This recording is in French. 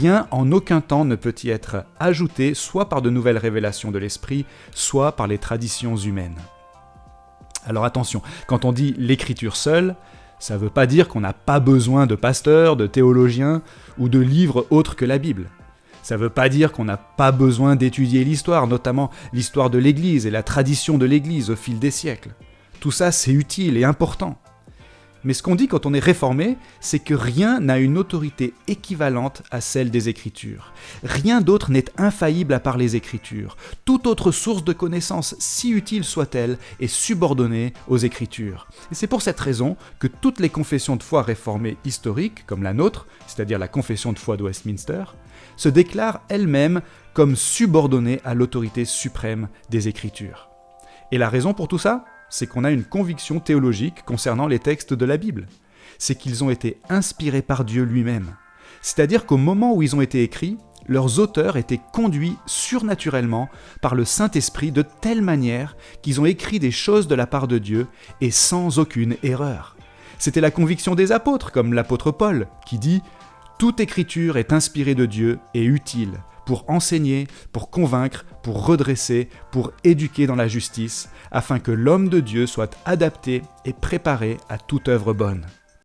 Rien en aucun temps ne peut y être ajouté, soit par de nouvelles révélations de l'esprit, soit par les traditions humaines. Alors attention, quand on dit l'écriture seule, ça ne veut pas dire qu'on n'a pas besoin de pasteurs, de théologiens ou de livres autres que la Bible. Ça ne veut pas dire qu'on n'a pas besoin d'étudier l'histoire, notamment l'histoire de l'Église et la tradition de l'Église au fil des siècles. Tout ça, c'est utile et important. Mais ce qu'on dit quand on est réformé, c'est que rien n'a une autorité équivalente à celle des Écritures. Rien d'autre n'est infaillible à part les Écritures. Toute autre source de connaissance, si utile soit-elle, est subordonnée aux Écritures. Et c'est pour cette raison que toutes les confessions de foi réformées historiques, comme la nôtre, c'est-à-dire la confession de foi de Westminster, se déclarent elles-mêmes comme subordonnées à l'autorité suprême des Écritures. Et la raison pour tout ça ? C'est qu'on a une conviction théologique concernant les textes de la Bible. C'est qu'ils ont été inspirés par Dieu lui-même. C'est-à-dire qu'au moment où ils ont été écrits, leurs auteurs étaient conduits surnaturellement par le Saint-Esprit de telle manière qu'ils ont écrit des choses de la part de Dieu et sans aucune erreur. C'était la conviction des apôtres, comme l'apôtre Paul, qui dit « Toute écriture est inspirée de Dieu et utile pour enseigner, pour convaincre, pour redresser, pour éduquer dans la justice, afin que l'homme de Dieu soit adapté et préparé à toute œuvre bonne. »